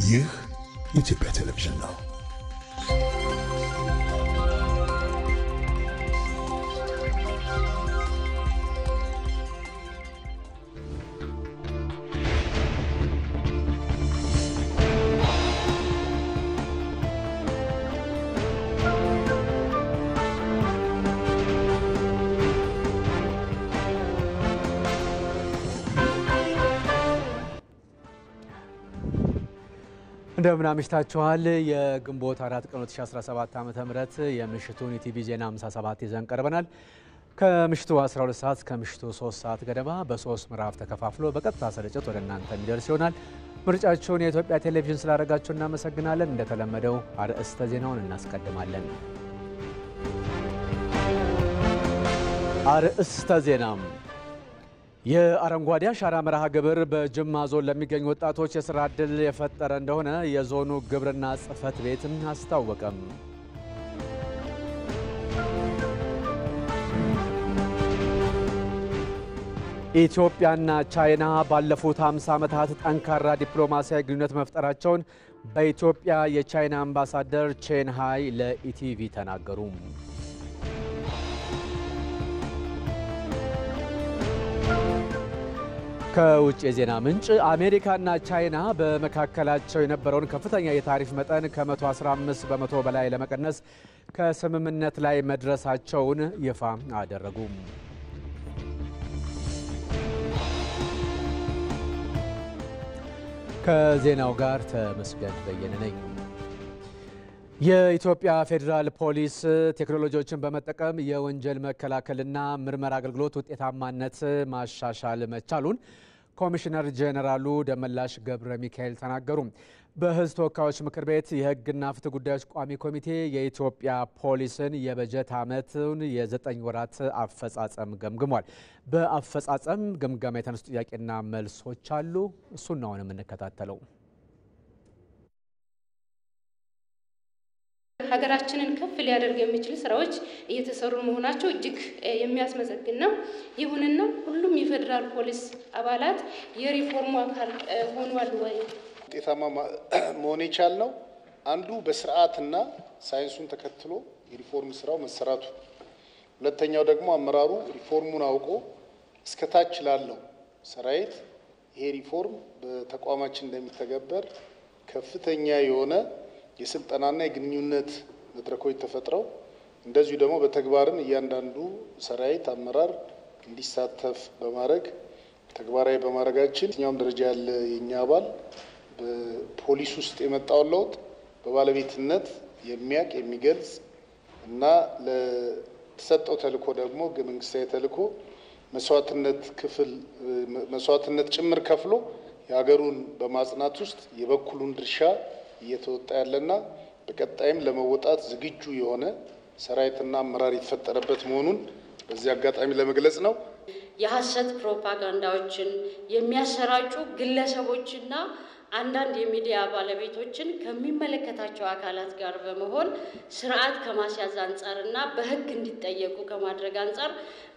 ይህ የኢትዮጵያ ቴሌቪዥን ነው። እንደምን አምሽታችኋል። የግንቦት 4 ቀን 2017 ዓ.ም የምሽቱን ኢቲቪ ዜና 57 ይዘን ቀርበናል። ከምሽቱ 12 ሰዓት እስከ ምሽቱ 3 ሰዓት ገደማ በ3 ምዕራፍ ተከፋፍሎ በቀጥታ ስርጭት ወደ እናንተ የሚደርስ ይሆናል። ምርጫችሁን የኢትዮጵያ ቴሌቪዥን ስላደረጋችሁ እናመሰግናለን። እንደተለመደው አርዕስተ ዜናውን እናስቀድማለን። አርዕስተ ዜናም የአረንጓዴ አሻራ መርሃ ግብር በጅማ ዞን ለሚገኙ ወጣቶች የሥራ ዕድል የፈጠረ እንደሆነ የዞኑ ግብርና ጽሕፈት ቤትም አስታወቀም። ኢትዮጵያና ቻይና ባለፉት 50 ዓመታት ጠንካራ ዲፕሎማሲያዊ ግንኙነት መፍጠራቸውን በኢትዮጵያ የቻይና አምባሳደር ቼን ሃይ ለኢቲቪ ተናገሩ። ከውጭ የዜና ምንጭ አሜሪካና ቻይና በመካከላቸው የነበረውን ከፍተኛ የታሪፍ መጠን ከ115 በመቶ በላይ ለመቀነስ ከስምምነት ላይ መድረሳቸውን ይፋ አደረጉ። ከዜናው ጋር ተመስገን በየነ ነኝ። የኢትዮጵያ ፌዴራል ፖሊስ ቴክኖሎጂዎችን በመጠቀም የወንጀል መከላከልና ምርመራ አገልግሎት ውጤታማነት ማሻሻል መቻሉን ኮሚሽነር ጄኔራሉ ደመላሽ ገብረ ሚካኤል ተናገሩ። በሕዝብ ተወካዮች ምክር ቤት የሕግና ፍትህ ጉዳዮች ቋሚ ኮሚቴ የኢትዮጵያ ፖሊስን የበጀት ዓመቱን የ9 ወራት አፈጻጸም ገምግሟል። በአፈጻጸም ግምገማ የተነሱ ጥያቄና መልሶች አሉ። እሱን ነው የምንከታተለው። ሀገራችንን ከፍ ሊያደርግ የሚችል ስራዎች እየተሰሩ መሆናቸው እጅግ የሚያስመሰግን ነው። ይሁንና ሁሉም የፌዴራል ፖሊስ አባላት የሪፎርሙ አካል ሆኗል ወይ? ውጤታማ መሆን የቻልነው አንዱ በስርዓትና ሳይንሱን ተከትሎ የሪፎርም ስራው መሰራቱ፣ ሁለተኛው ደግሞ አመራሩ ሪፎርሙን አውቆ እስከታች ላለው ሰራዊት ይሄ ሪፎርም በተቋማችን እንደሚተገበር ከፍተኛ የሆነ የስልጠናና የግንኙነት መድረኮች ተፈጥረው እንደዚሁ ደግሞ በተግባርም እያንዳንዱ ሰራዊት አመራር እንዲሳተፍ በማድረግ ተግባራዊ በማድረጋችን የትኛውም ደረጃ ያለ የኛ አባል በፖሊስ ውስጥ የመጣውን ለውጥ በባለቤትነት የሚያውቅ የሚገልጽ እና ለተሰጠው ተልዕኮ ደግሞ ሕገ መንግስታዊ ተልዕኮ መስዋዕትነት ጭምር ከፍሎ የሀገሩን በማጽናት ውስጥ የበኩሉን ድርሻ እየተወጣ ያለና በቀጣይም ለመወጣት ዝግጁ የሆነ ሰራዊትና አመራር የተፈጠረበት መሆኑን በዚህ አጋጣሚ ለመግለጽ ነው። የሐሰት ፕሮፓጋንዳዎችን የሚያሰራጩ ግለሰቦችና አንዳንድ የሚዲያ ባለቤቶችን ከሚመለከታቸው አካላት ጋር በመሆን ስርዓት ከማስያዝ አንጻርና በሕግ እንዲጠየቁ ከማድረግ አንጻር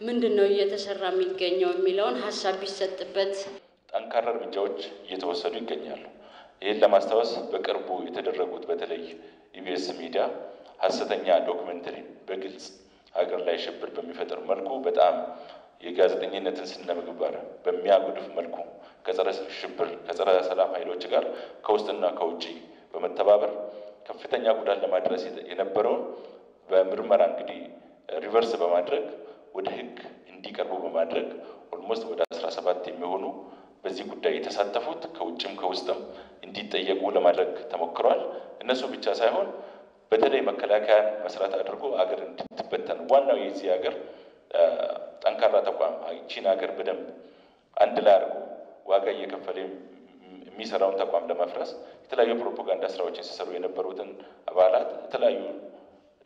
ምንድነው እየተሰራ የሚገኘው የሚለውን ሀሳብ ቢሰጥበት። ጠንካራ እርምጃዎች እየተወሰዱ ይገኛሉ። ይህን ለማስታወስ በቅርቡ የተደረጉት በተለይ ኢቢኤስ ሚዲያ ሐሰተኛ ዶክመንተሪ በግልጽ ሀገር ላይ ሽብር በሚፈጥር መልኩ በጣም የጋዜጠኝነትን ስነ ምግባር በሚያጎድፍ መልኩ ከጸረ ሽብር ከጸረ ሰላም ኃይሎች ጋር ከውስጥና ከውጭ በመተባበር ከፍተኛ ጉዳት ለማድረስ የነበረውን በምርመራ እንግዲህ ሪቨርስ በማድረግ ወደ ሕግ እንዲቀርቡ በማድረግ ኦልሞስት ወደ 17 የሚሆኑ በዚህ ጉዳይ የተሳተፉት ከውጭም ከውስጥም እንዲጠየቁ ለማድረግ ተሞክሯል። እነሱ ብቻ ሳይሆን በተለይ መከላከያን መስራት አድርጎ አገር እንድትበተን ዋናው የዚህ ሀገር ጠንካራ ተቋም ይህችን ሀገር በደንብ አንድ ላይ አድርጎ ዋጋ እየከፈለ የሚሰራውን ተቋም ለማፍረስ የተለያዩ ፕሮፓጋንዳ ስራዎችን ሲሰሩ የነበሩትን አባላት የተለያዩ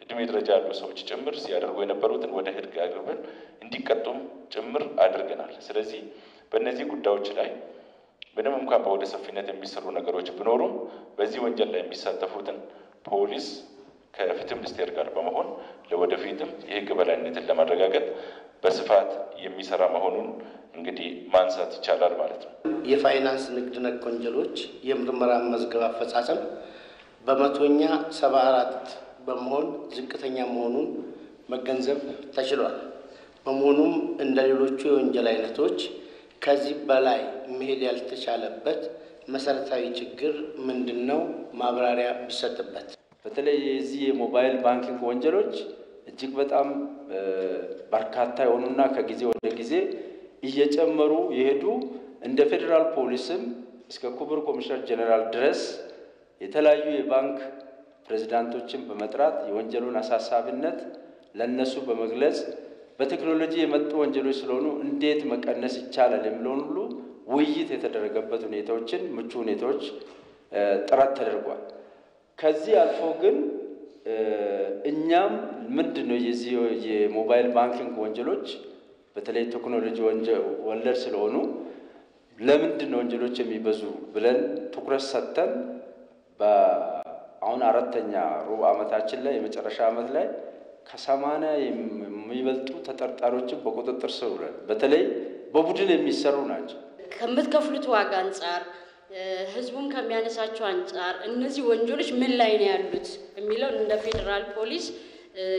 እድሜ ደረጃ ያሉ ሰዎች ጭምር ሲያደርጉ የነበሩትን ወደ ሕግ አቅርበን እንዲቀጡም ጭምር አድርገናል። ስለዚህ በእነዚህ ጉዳዮች ላይ ምንም እንኳን በወደ ሰፊነት የሚሰሩ ነገሮች ቢኖሩም በዚህ ወንጀል ላይ የሚሳተፉትን ፖሊስ ከፍትህ ሚኒስቴር ጋር በመሆን ለወደፊትም የህግ በላይነትን ለማረጋገጥ በስፋት የሚሰራ መሆኑን እንግዲህ ማንሳት ይቻላል ማለት ነው። የፋይናንስ ንግድ ነክ ወንጀሎች የምርመራ መዝገብ አፈጻጸም በመቶኛ 74 በመሆን ዝቅተኛ መሆኑን መገንዘብ ተችሏል። በመሆኑም እንደ ሌሎቹ የወንጀል አይነቶች ከዚህ በላይ መሄድ ያልተቻለበት መሰረታዊ ችግር ምንድነው? ማብራሪያ ቢሰጥበት። በተለይ የዚህ የሞባይል ባንኪንግ ወንጀሎች እጅግ በጣም በርካታ የሆኑና ከጊዜ ወደ ጊዜ እየጨመሩ የሄዱ እንደ ፌደራል ፖሊስም እስከ ክቡር ኮሚሽነር ጀነራል ድረስ የተለያዩ የባንክ ፕሬዝዳንቶችን በመጥራት የወንጀሉን አሳሳቢነት ለነሱ በመግለጽ በቴክኖሎጂ የመጡ ወንጀሎች ስለሆኑ እንዴት መቀነስ ይቻላል የሚለውን ሁሉ ውይይት የተደረገበት ሁኔታዎችን ምቹ ሁኔታዎች ጥረት ተደርጓል። ከዚህ አልፎ ግን እኛም ምንድነው የዚህ የሞባይል ባንኪንግ ወንጀሎች በተለይ ቴክኖሎጂ ወለድ ስለሆኑ ለምንድነው ወንጀሎች የሚበዙ ብለን ትኩረት ሰጥተን በአሁን አራተኛ ሩብ ዓመታችን ላይ የመጨረሻ ዓመት ላይ ከ80 የሚበልጡ ተጠርጣሪዎችን በቁጥጥር ስር ውለን በተለይ በቡድን የሚሰሩ ናቸው። ከምትከፍሉት ዋጋ አንፃር ህዝቡን ከሚያነሳቸው አንፃር እነዚህ ወንጀሎች ምን ላይ ነው ያሉት የሚለው እንደ ፌደራል ፖሊስ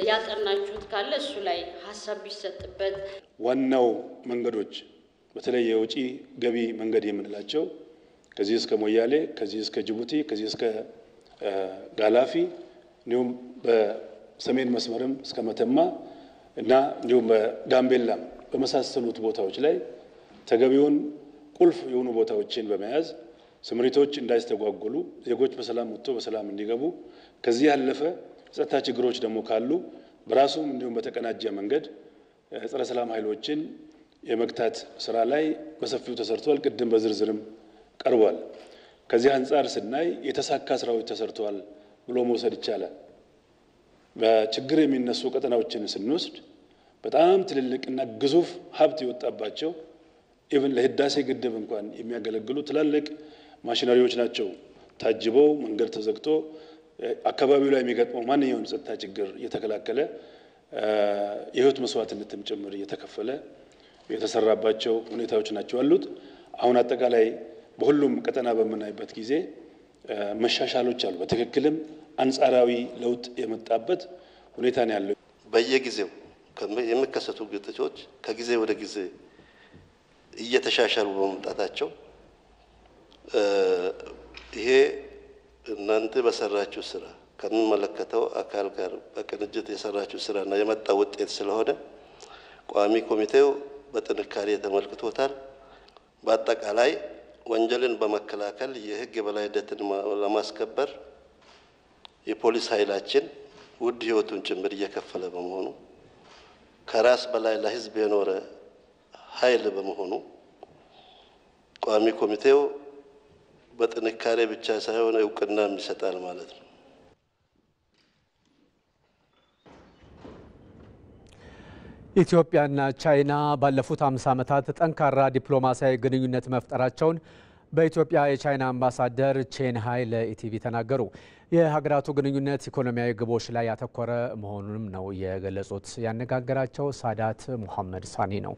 ያጠናችሁት ካለ እሱ ላይ ሐሳብ ቢሰጥበት። ዋናው መንገዶች በተለይ የውጪ ገቢ መንገድ የምንላቸው ከዚህ እስከ ሞያሌ፣ ከዚህ እስከ ጅቡቲ፣ ከዚህ እስከ ጋላፊ እንዲሁም በሰሜን መስመርም እስከ መተማ እና እንዲሁም በጋምቤላ በመሳሰሉት ቦታዎች ላይ ተገቢውን ቁልፍ የሆኑ ቦታዎችን በመያዝ ስምሪቶች እንዳይስተጓጎሉ ዜጎች በሰላም ወጥተው በሰላም እንዲገቡ ከዚህ ያለፈ ጸጥታ ችግሮች ደግሞ ካሉ በራሱም እንዲሁም በተቀናጀ መንገድ ጸረ ሰላም ኃይሎችን የመግታት ስራ ላይ በሰፊው ተሰርቷል። ቅድም በዝርዝርም ቀርቧል። ከዚህ አንፃር ስናይ የተሳካ ስራዎች ተሰርተዋል ብሎ መውሰድ ይቻላል። በችግር የሚነሱ ቀጠናዎችን ስንወስድ በጣም ትልልቅና ግዙፍ ሀብት የወጣባቸው ኢቭን ለህዳሴ ግድብ እንኳን የሚያገለግሉ ትላልቅ ማሽነሪዎች ናቸው ታጅበው መንገድ ተዘግቶ አካባቢው ላይ የሚገጥመው ማንኛውም ጸጥታ ችግር እየተከላከለ የህይወት መስዋዕትነትም ጭምር እየተከፈለ የተሰራባቸው ሁኔታዎች ናቸው ያሉት። አሁን አጠቃላይ በሁሉም ቀጠና በመናይበት ጊዜ መሻሻሎች አሉ። በትክክልም አንጻራዊ ለውጥ የመጣበት ሁኔታ ነው ያለው። በየጊዜው የሚከሰቱ ግጭቶች ከጊዜ ወደ ጊዜ እየተሻሻሉ በመምጣታቸው ይሄ እናንተ በሰራችሁ ስራ ከሚመለከተው አካል ጋር በቅንጅት የሰራችሁ ስራና የመጣ ውጤት ስለሆነ ቋሚ ኮሚቴው በጥንካሬ ተመልክቶታል። በአጠቃላይ ወንጀልን በመከላከል የህግ የበላይነትን ለማስከበር የፖሊስ ኃይላችን ውድ ህይወቱን ጭምር እየከፈለ በመሆኑ ከራስ በላይ ለህዝብ የኖረ ኃይል በመሆኑ ቋሚ ኮሚቴው በጥንካሬ ብቻ ሳይሆን እውቅናም ይሰጣል ማለት ነው። ኢትዮጵያና ቻይና ባለፉት 50 ዓመታት ጠንካራ ዲፕሎማሲያዊ ግንኙነት መፍጠራቸውን በኢትዮጵያ የቻይና አምባሳደር ቼን ሃይ ለኢቲቪ ተናገሩ። የሀገራቱ ግንኙነት ኢኮኖሚያዊ ግቦች ላይ ያተኮረ መሆኑንም ነው የገለጹት። ያነጋገራቸው ሳዳት ሙሐመድ ሳኒ ነው።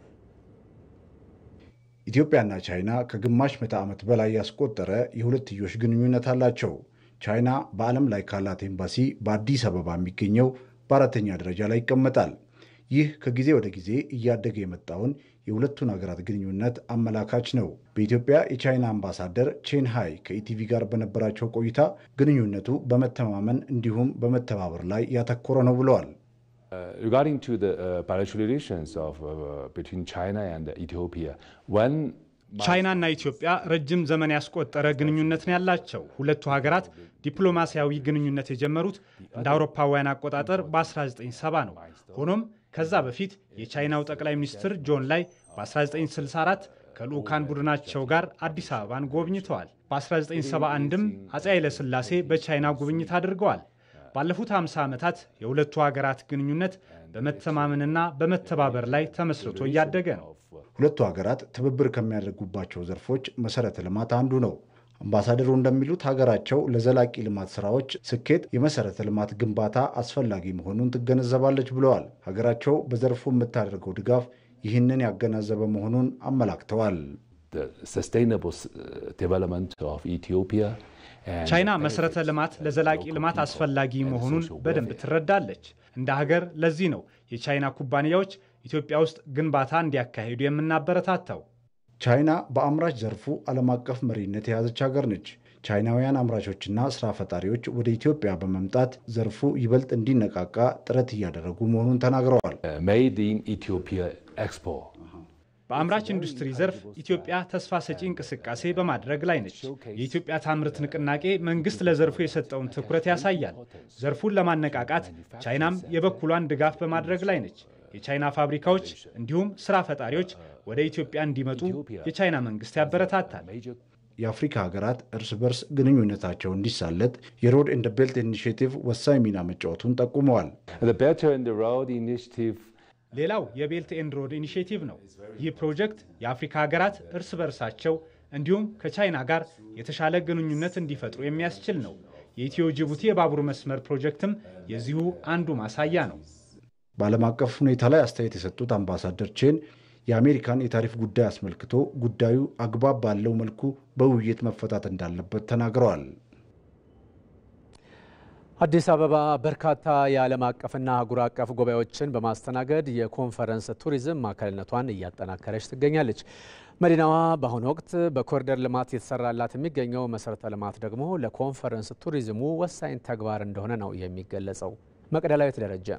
ኢትዮጵያና ቻይና ከግማሽ ምዕተ ዓመት በላይ ያስቆጠረ የሁለትዮሽ ግንኙነት አላቸው። ቻይና በዓለም ላይ ካላት ኤምባሲ በአዲስ አበባ የሚገኘው በአራተኛ ደረጃ ላይ ይቀመጣል። ይህ ከጊዜ ወደ ጊዜ እያደገ የመጣውን የሁለቱን ሀገራት ግንኙነት አመላካች ነው። በኢትዮጵያ የቻይና አምባሳደር ቼን ሃይ ከኢቲቪ ጋር በነበራቸው ቆይታ ግንኙነቱ በመተማመን እንዲሁም በመተባበር ላይ ያተኮረ ነው ብለዋል። Regarding to the bilateral relations of between China and Ethiopia, when ቻይናና ኢትዮጵያ ረጅም ዘመን ያስቆጠረ ግንኙነት ነው ያላቸው። ሁለቱ ሀገራት ዲፕሎማሲያዊ ግንኙነት የጀመሩት እንደ አውሮፓውያን አቆጣጠር በ1970 ነው። ሆኖም ከዛ በፊት የቻይናው ጠቅላይ ሚኒስትር ጆን ላይ በ1964 ከልኡካን ቡድናቸው ጋር አዲስ አበባን ጎብኝተዋል። በ1971ም አፄ ኃይለ ሥላሴ በቻይና ጉብኝት አድርገዋል። ባለፉት 50 ዓመታት የሁለቱ ሀገራት ግንኙነት በመተማመንና በመተባበር ላይ ተመስርቶ እያደገ ነው። ሁለቱ ሀገራት ትብብር ከሚያደርጉባቸው ዘርፎች መሰረተ ልማት አንዱ ነው። አምባሳደሩ እንደሚሉት ሀገራቸው ለዘላቂ ልማት ስራዎች ስኬት የመሰረተ ልማት ግንባታ አስፈላጊ መሆኑን ትገነዘባለች ብለዋል። ሀገራቸው በዘርፉ የምታደርገው ድጋፍ ይህንን ያገናዘበ መሆኑን አመላክተዋል። ቻይና መሰረተ ልማት ለዘላቂ ልማት አስፈላጊ መሆኑን በደንብ ትረዳለች። እንደ ሀገር ለዚህ ነው የቻይና ኩባንያዎች ኢትዮጵያ ውስጥ ግንባታ እንዲያካሂዱ የምናበረታታው። ቻይና በአምራች ዘርፉ ዓለም አቀፍ መሪነት የያዘች ሀገር ነች። ቻይናውያን አምራቾችና ስራ ፈጣሪዎች ወደ ኢትዮጵያ በመምጣት ዘርፉ ይበልጥ እንዲነቃቃ ጥረት እያደረጉ መሆኑን ተናግረዋል። ሜድ ኢን ኢትዮጵያ ኤክስፖ በአምራች ኢንዱስትሪ ዘርፍ ኢትዮጵያ ተስፋ ሰጪ እንቅስቃሴ በማድረግ ላይ ነች። የኢትዮጵያ ታምርት ንቅናቄ መንግስት ለዘርፉ የሰጠውን ትኩረት ያሳያል። ዘርፉን ለማነቃቃት ቻይናም የበኩሏን ድጋፍ በማድረግ ላይ ነች። የቻይና ፋብሪካዎች እንዲሁም ስራ ፈጣሪዎች ወደ ኢትዮጵያ እንዲመጡ የቻይና መንግስት ያበረታታል። የአፍሪካ ሀገራት እርስ በርስ ግንኙነታቸው እንዲሳለጥ የሮድ ኤንድ ቤልት ኢኒሼቲቭ ወሳኝ ሚና መጫወቱን ጠቁመዋል። ሌላው የቤልት ኤንድ ሮድ ኢኒሼቲቭ ነው። ይህ ፕሮጀክት የአፍሪካ ሀገራት እርስ በርሳቸው እንዲሁም ከቻይና ጋር የተሻለ ግንኙነት እንዲፈጥሩ የሚያስችል ነው። የኢትዮ ጅቡቲ የባቡር መስመር ፕሮጀክትም የዚሁ አንዱ ማሳያ ነው። በዓለም አቀፍ ሁኔታ ላይ አስተያየት የሰጡት አምባሳደር ቼን የአሜሪካን የታሪፍ ጉዳይ አስመልክቶ ጉዳዩ አግባብ ባለው መልኩ በውይይት መፈታት እንዳለበት ተናግረዋል። አዲስ አበባ በርካታ የዓለም አቀፍና አህጉር አቀፍ ጉባኤዎችን በማስተናገድ የኮንፈረንስ ቱሪዝም ማዕከልነቷን እያጠናከረች ትገኛለች። መዲናዋ በአሁኑ ወቅት በኮሪደር ልማት የተሰራላት የሚገኘው መሰረተ ልማት ደግሞ ለኮንፈረንስ ቱሪዝሙ ወሳኝ ተግባር እንደሆነ ነው የሚገለጸው። መቅደላዊት ደረጀ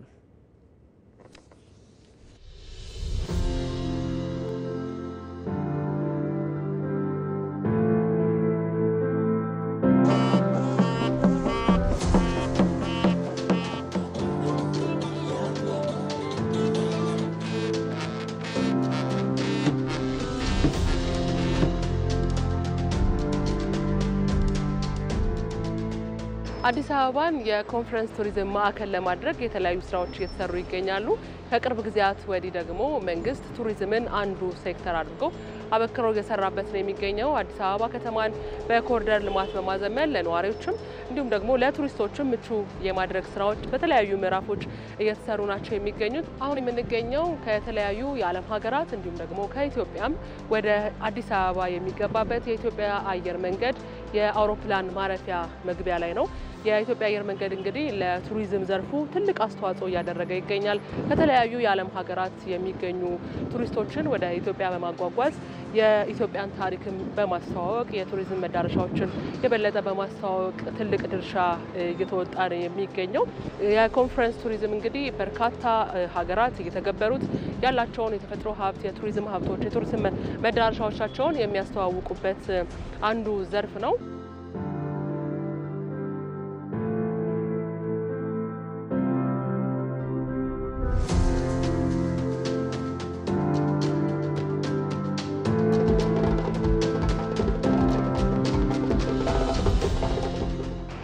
አዲስ አበባን የኮንፈረንስ ቱሪዝም ማዕከል ለማድረግ የተለያዩ ስራዎች እየተሰሩ ይገኛሉ። ከቅርብ ጊዜያት ወዲህ ደግሞ መንግስት ቱሪዝምን አንዱ ሴክተር አድርጎ አበክሮ እየሰራበት ነው የሚገኘው። አዲስ አበባ ከተማን በኮሪደር ልማት በማዘመን ለነዋሪዎችም እንዲሁም ደግሞ ለቱሪስቶችም ምቹ የማድረግ ስራዎች በተለያዩ ምዕራፎች እየተሰሩ ናቸው የሚገኙት። አሁን የምንገኘው ከተለያዩ የዓለም ሀገራት እንዲሁም ደግሞ ከኢትዮጵያም ወደ አዲስ አበባ የሚገባበት የኢትዮጵያ አየር መንገድ የአውሮፕላን ማረፊያ መግቢያ ላይ ነው። የኢትዮጵያ አየር መንገድ እንግዲህ ለቱሪዝም ዘርፉ ትልቅ አስተዋጽኦ እያደረገ ይገኛል። ከተለያዩ የዓለም ሀገራት የሚገኙ ቱሪስቶችን ወደ ኢትዮጵያ በማጓጓዝ የኢትዮጵያን ታሪክም በማስተዋወቅ የቱሪዝም መዳረሻዎችን የበለጠ በማስተዋወቅ ትልቅ ድርሻ እየተወጣ ነው የሚገኘው። የኮንፈረንስ ቱሪዝም እንግዲህ በርካታ ሀገራት እየተገበሩት ያላቸውን የተፈጥሮ ሀብት፣ የቱሪዝም ሀብቶች፣ የቱሪዝም መዳረሻዎቻቸውን የሚያስተዋውቁበት አንዱ ዘርፍ ነው።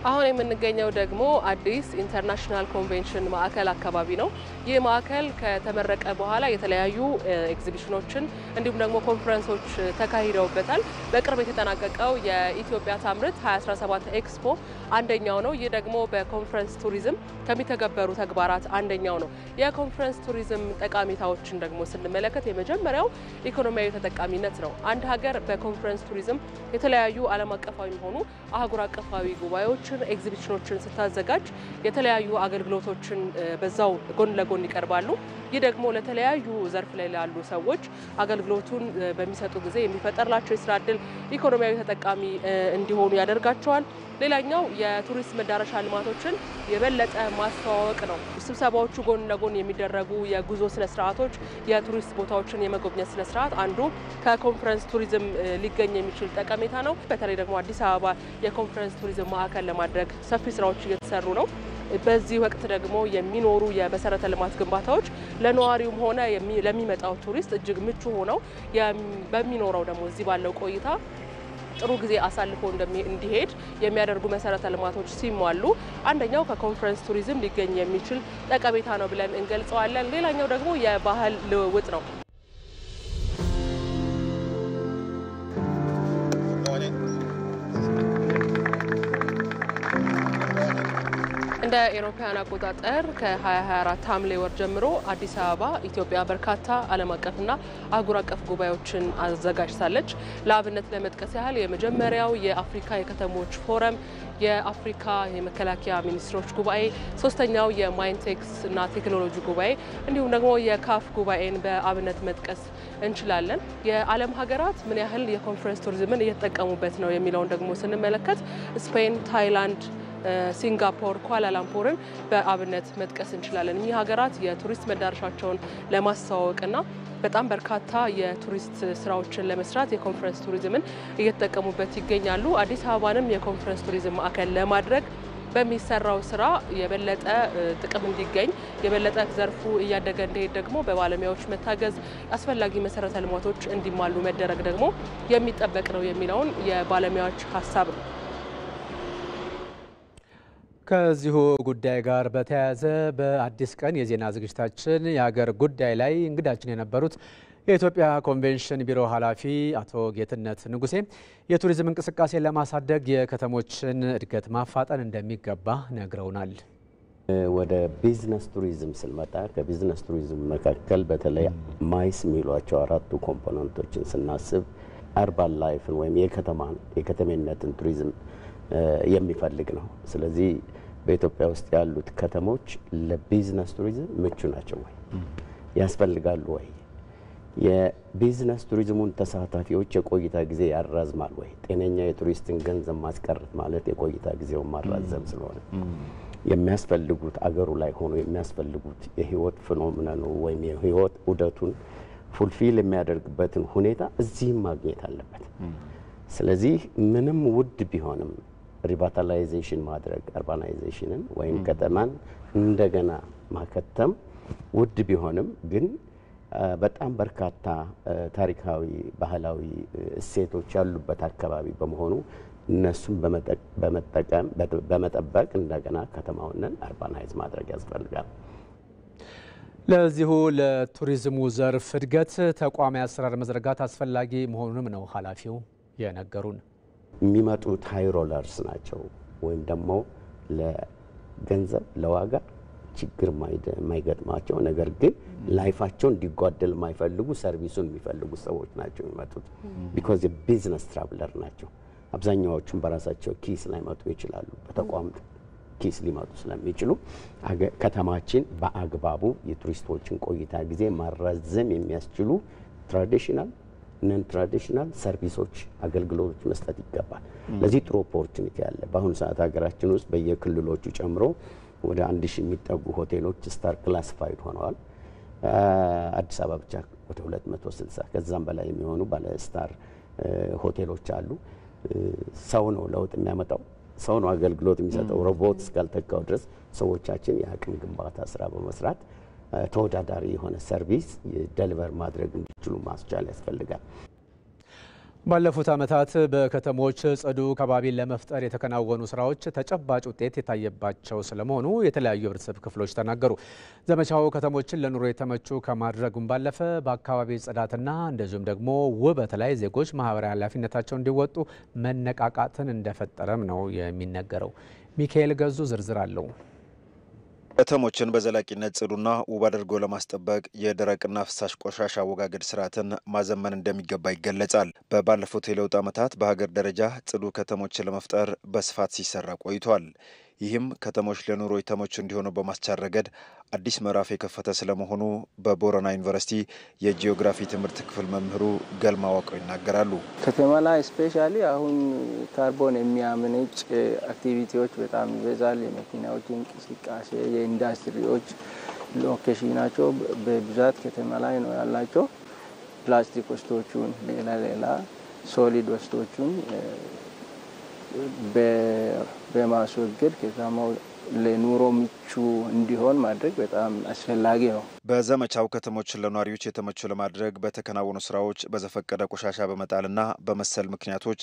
አሁን የምንገኘው ደግሞ አዲስ ኢንተርናሽናል ኮንቬንሽን ማዕከል አካባቢ ነው። ይህ ማዕከል ከተመረቀ በኋላ የተለያዩ ኤግዚቢሽኖችን እንዲሁም ደግሞ ኮንፈረንሶች ተካሂደውበታል። በቅርብ የተጠናቀቀው የኢትዮጵያ ታምርት 2017 ኤክስፖ አንደኛው ነው። ይህ ደግሞ በኮንፈረንስ ቱሪዝም ከሚተገበሩ ተግባራት አንደኛው ነው። የኮንፈረንስ ቱሪዝም ጠቃሚታዎችን ደግሞ ስንመለከት የመጀመሪያው ኢኮኖሚያዊ ተጠቃሚነት ነው። አንድ ሀገር በኮንፈረንስ ቱሪዝም የተለያዩ ዓለም አቀፋዊ ሆኑ አህጉር አቀፋዊ ጉባኤዎችን ኤግዚቢሽኖችን ስታዘጋጅ የተለያዩ አገልግሎቶችን በዛው ጎን ለጎን ይቀርባሉ። ይህ ደግሞ ለተለያዩ ዘርፍ ላይ ላሉ ሰዎች አገልግሎቱን በሚሰጡ ጊዜ የሚፈጠርላቸው የስራ ዕድል ኢኮኖሚያዊ ተጠቃሚ እንዲሆኑ ያደርጋቸዋል። ሌላኛው የቱሪስት መዳረሻ ልማቶችን የበለጠ ማስተዋወቅ ነው። ስብሰባዎቹ ጎን ለጎን የሚደረጉ የጉዞ ስነ ስርዓቶች፣ የቱሪስት ቦታዎችን የመጎብኘት ስነ ስርዓት አንዱ ከኮንፈረንስ ቱሪዝም ሊገኝ የሚችል ጠቀሜታ ነው። በተለይ ደግሞ አዲስ አበባ የኮንፈረንስ ቱሪዝም ማዕከል ለማድረግ ሰፊ ስራዎች እየተሰሩ ነው። በዚህ ወቅት ደግሞ የሚኖሩ የመሰረተ ልማት ግንባታዎች ለነዋሪውም ሆነ ለሚመጣው ቱሪስት እጅግ ምቹ ሆነው በሚኖረው ደግሞ እዚህ ባለው ቆይታ ጥሩ ጊዜ አሳልፎ እንዲሄድ የሚያደርጉ መሰረተ ልማቶች ሲሟሉ አንደኛው ከኮንፈረንስ ቱሪዝም ሊገኝ የሚችል ጠቀሜታ ነው ብለን እንገልጸዋለን። ሌላኛው ደግሞ የባህል ልውውጥ ነው። እንደ አውሮፓውያን አቆጣጠር ከ2024 ሐምሌ ወር ጀምሮ አዲስ አበባ ኢትዮጵያ በርካታ ዓለም አቀፍና አህጉር አቀፍ ጉባኤዎችን አዘጋጅታለች። ለአብነት ለመጥቀስ ያህል የመጀመሪያው የአፍሪካ የከተሞች ፎረም፣ የአፍሪካ የመከላከያ ሚኒስትሮች ጉባኤ፣ ሶስተኛው የማይንቴክስ እና ቴክኖሎጂ ጉባኤ እንዲሁም ደግሞ የካፍ ጉባኤን በአብነት መጥቀስ እንችላለን። የዓለም ሀገራት ምን ያህል የኮንፈረንስ ቱሪዝምን እየተጠቀሙበት ነው የሚለውን ደግሞ ስንመለከት ስፔን፣ ታይላንድ፣ ሲንጋፖር፣ ኳላላምፖርን በአብነት መጥቀስ እንችላለን። እኚህ ሀገራት የቱሪስት መዳረሻቸውን ለማስተዋወቅና በጣም በርካታ የቱሪስት ስራዎችን ለመስራት የኮንፈረንስ ቱሪዝምን እየተጠቀሙበት ይገኛሉ። አዲስ አበባንም የኮንፈረንስ ቱሪዝም ማዕከል ለማድረግ በሚሰራው ስራ የበለጠ ጥቅም እንዲገኝ የበለጠ ዘርፉ እያደገ እንዲሄድ ደግሞ በባለሙያዎች መታገዝ አስፈላጊ መሰረተ ልማቶች እንዲሟሉ መደረግ ደግሞ የሚጠበቅ ነው የሚለውን የባለሙያዎች ሀሳብ ነው። ከዚሁ ጉዳይ ጋር በተያያዘ በአዲስ ቀን የዜና ዝግጅታችን የሀገር ጉዳይ ላይ እንግዳችን የነበሩት የኢትዮጵያ ኮንቬንሽን ቢሮ ኃላፊ አቶ ጌትነት ንጉሴ የቱሪዝም እንቅስቃሴን ለማሳደግ የከተሞችን እድገት ማፋጠን እንደሚገባ ነግረውናል። ወደ ቢዝነስ ቱሪዝም ስንመጣ ከቢዝነስ ቱሪዝም መካከል በተለይ ማይስ የሚሏቸው አራቱ ኮምፖነንቶችን ስናስብ አርባን ላይፍን ወይም የከተሜነትን ቱሪዝም የሚፈልግ ነው። ስለዚህ በኢትዮጵያ ውስጥ ያሉት ከተሞች ለቢዝነስ ቱሪዝም ምቹ ናቸው ወይ? ያስፈልጋሉ ወይ? የቢዝነስ ቱሪዝሙን ተሳታፊዎች የቆይታ ጊዜ ያራዝማል ወይ? ጤነኛ የቱሪስትን ገንዘብ ማስቀረት ማለት የቆይታ ጊዜውን ማራዘም ስለሆነ የሚያስፈልጉት አገሩ ላይ ሆኖ የሚያስፈልጉት የህይወት ፊኖሚናኑ ወይም የህይወት ዑደቱን ፉልፊል የሚያደርግበትን ሁኔታ እዚህም ማግኘት አለበት። ስለዚህ ምንም ውድ ቢሆንም ሪቫታላይዜሽን ማድረግ አርባናይዜሽንን ወይም ከተማን እንደገና ማከተም ውድ ቢሆንም ግን በጣም በርካታ ታሪካዊ ባህላዊ እሴቶች ያሉበት አካባቢ በመሆኑ እነሱን በመጠበቅ እንደገና ከተማውን አርባናይዝ ማድረግ ያስፈልጋል። ለዚሁ ለቱሪዝሙ ዘርፍ እድገት ተቋማዊ አሰራር መዘርጋት አስፈላጊ መሆኑንም ነው ኃላፊው የነገሩን። የሚመጡት ሃይ ሮለርስ ናቸው ወይም ደግሞ ለገንዘብ ለዋጋ ችግር የማይገጥማቸው ነገር ግን ላይፋቸው እንዲጓደል የማይፈልጉ ሰርቪሱን የሚፈልጉ ሰዎች ናቸው የሚመጡት። ቢኮዝ የቢዝነስ ትራቭለር ናቸው። አብዛኛዎቹም በራሳቸው ኪስ ላይ መጡ ይችላሉ፣ በተቋም ኪስ ሊመጡ ስለሚችሉ ከተማችን በአግባቡ የቱሪስቶችን ቆይታ ጊዜ ማራዘም የሚያስችሉ ትራዲሽናል ነን ትራዲሽናል ሰርቪሶች አገልግሎቶች መስጠት ይገባል። ለዚህ ጥሩ ኦፖርቹኒቲ አለ። በአሁኑ ሰዓት ሀገራችን ውስጥ በየክልሎቹ ጨምሮ ወደ 1000 የሚጠጉ ሆቴሎች ስታር ክላሲፋይድ ሆነዋል። አዲስ አበባ ብቻ ወደ 260 ከዛም በላይ የሚሆኑ ባለ ስታር ሆቴሎች አሉ። ሰው ነው ለውጥ የሚያመጣው፣ ሰው ነው አገልግሎት የሚሰጠው። ሮቦት እስካልተካው ድረስ ሰዎቻችን የአቅም ግንባታ ስራ በመስራት ተወዳዳሪ የሆነ ሰርቪስ ዴሊቨር ማድረግ እንዲችሉ ማስቻል ያስፈልጋል። ባለፉት ዓመታት በከተሞች ጽዱ ከባቢን ለመፍጠር የተከናወኑ ስራዎች ተጨባጭ ውጤት የታየባቸው ስለመሆኑ የተለያዩ የህብረተሰብ ክፍሎች ተናገሩ። ዘመቻው ከተሞችን ለኑሮ የተመቹ ከማድረጉም ባለፈ በአካባቢ ጽዳትና እንደዚሁም ደግሞ ውበት ላይ ዜጎች ማህበራዊ ኃላፊነታቸውን እንዲወጡ መነቃቃትን እንደፈጠረም ነው የሚነገረው። ሚካኤል ገዙ ዝርዝር አለው። ከተሞችን በዘላቂነት ጽዱና ውብ አድርጎ ለማስጠበቅ የደረቅና ፍሳሽ ቆሻሻ አወጋገድ ስርዓትን ማዘመን እንደሚገባ ይገለጻል። በባለፉት የለውጥ ዓመታት በሀገር ደረጃ ጽዱ ከተሞችን ለመፍጠር በስፋት ሲሰራ ቆይቷል። ይህም ከተሞች ለኑሮ የተመቹ እንዲሆኑ በማስቻል ረገድ አዲስ ምዕራፍ የከፈተ ስለመሆኑ በቦረና ዩኒቨርሲቲ የጂኦግራፊ ትምህርት ክፍል መምህሩ ገልማ ዋቆ ይናገራሉ። ከተማ ላይ ስፔሻሊ አሁን ካርቦን የሚያመነጭ አክቲቪቲዎች በጣም ይበዛል። የመኪናዎች እንቅስቃሴ፣ የኢንዱስትሪዎች ሎኬሽናቸው በብዛት ከተማ ላይ ነው ያላቸው። ፕላስቲክ ወስቶቹን ሌላ ሶሊድ ወስቶቹን በማስወገድ ከተማው ለኑሮ ምቹ እንዲሆን ማድረግ በጣም አስፈላጊ ነው። በዘመቻው ከተሞችን ለነዋሪዎች የተመቹ ለማድረግ በተከናወኑ ስራዎች በዘፈቀደ ቆሻሻ በመጣልና በመሰል ምክንያቶች